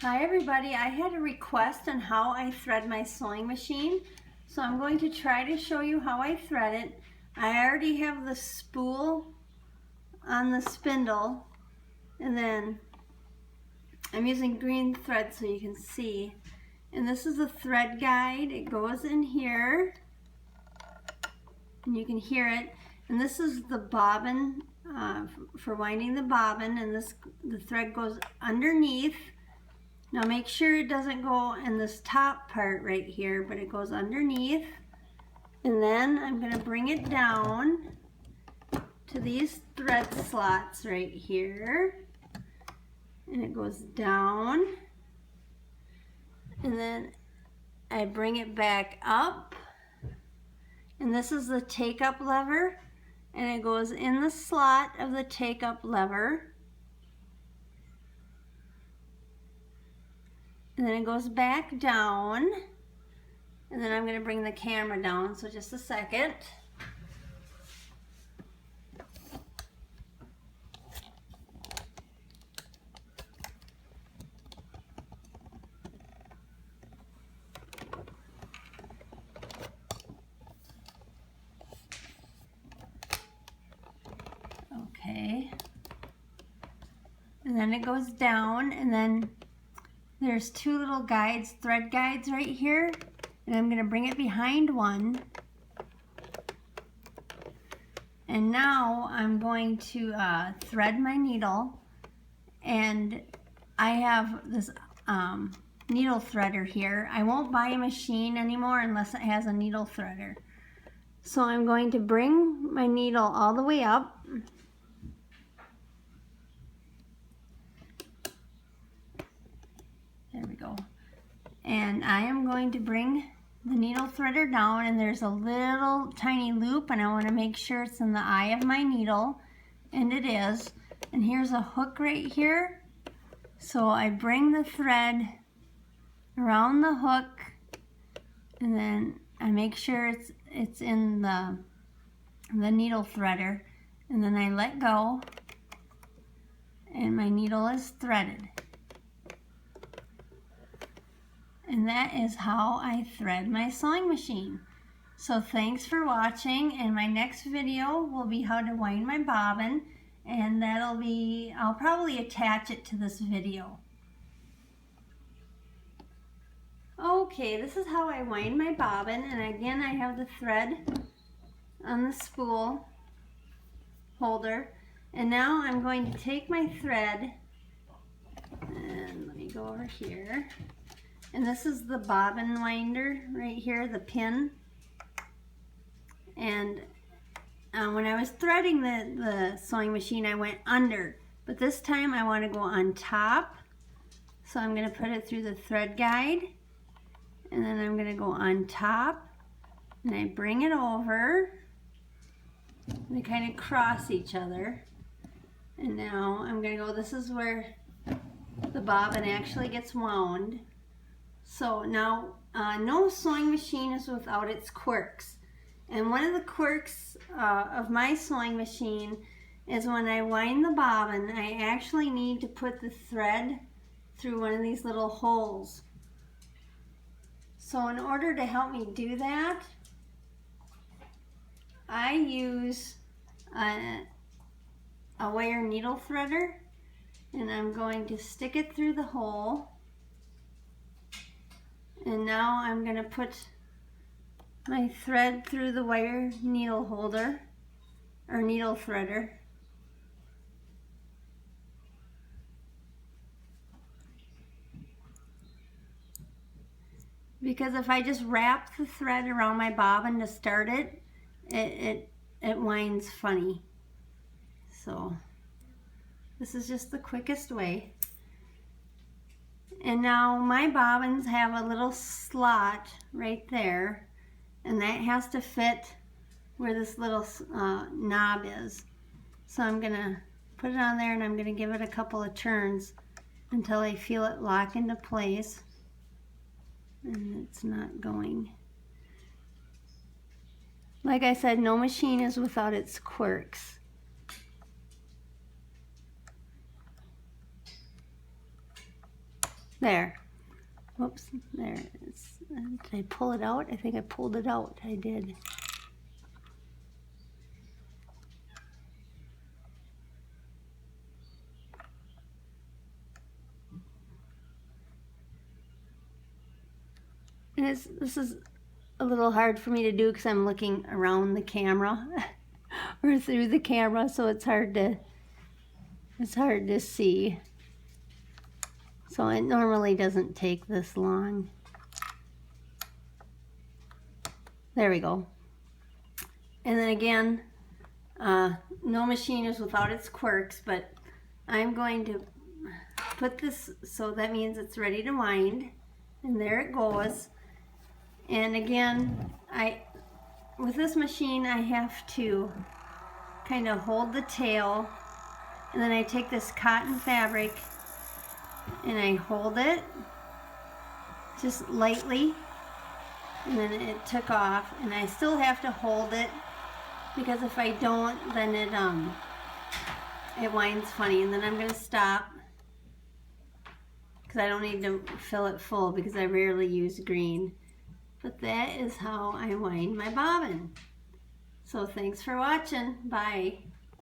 Hi everybody, I had a request on how I thread my sewing machine, so I'm going to try to show you how I thread it. I already have the spool on the spindle, and then I'm using green thread so you can see. And this is a thread guide. It goes in here, and you can hear it. And this is the bobbin for winding the bobbin, and the thread goes underneath. Now make sure it doesn't go in this top part right here, but it goes underneath. And then I'm going to bring it down to these thread slots right here. And it goes down. And then I bring it back up. And this is the take-up lever. And it goes in the slot of the take-up lever. And then it goes back down, and then I'm going to bring the camera down, so just a second. Okay. And then it goes down, and then there's two little guides, thread guides right here, and I'm going to bring it behind one. And now I'm going to thread my needle, and I have this needle threader here. I won't buy a machine anymore unless it has a needle threader. So I'm going to bring my needle all the way up. There we go. And I am going to bring the needle threader down, and there's a little tiny loop, and I want to make sure it's in the eye of my needle, and it is. And here's a hook right here. So I bring the thread around the hook, and then I make sure it's in the needle threader, and then I let go, and my needle is threaded. And that is how I thread my sewing machine. So thanks for watching, and my next video will be how to wind my bobbin, and I'll probably attach it to this video. Okay, this is how I wind my bobbin, and again I have the thread on the spool holder. And now I'm going to take my thread, and let me go over here. And this is the bobbin winder right here, the pin. And when I was threading the sewing machine, I went under. But this time I want to go on top. So I'm going to put it through the thread guide. And then I'm going to go on top. And I bring it over. They kind of cross each other. And now I'm going to go, this is where the bobbin actually gets wound. So now, no sewing machine is without its quirks. And one of the quirks of my sewing machine is when I wind the bobbin, I actually need to put the thread through one of these little holes. So in order to help me do that, I use a wire needle threader, and I'm going to stick it through the hole. And now I'm going to put my thread through the wire needle holder, or needle threader. Because if I just wrap the thread around my bobbin to start it, it winds funny. So this is just the quickest way. And now my bobbins have a little slot right there, and that has to fit where this little knob is. So I'm going to put it on there, and I'm going to give it a couple of turns until I feel it lock into place. And it's not going. Like I said, no machine is without its quirks. There. Whoops, there it is. Did I pull it out? I think I pulled it out. I did. And this is a little hard for me to do because I'm looking around the camera or through the camera, so it's hard to see. So it normally doesn't take this long. There we go. And then again, no machine is without its quirks, but I'm going to put this, so that means it's ready to wind, and there it goes. And again, with this machine I have to kind of hold the tail, and then I take this cotton fabric and I hold it just lightly, and then it took off, and I still have to hold it because if I don't, then it winds funny. And then I'm going to stop because I don't need to fill it full because I rarely use green. But that is how I wind my bobbin. So thanks for watching. Bye.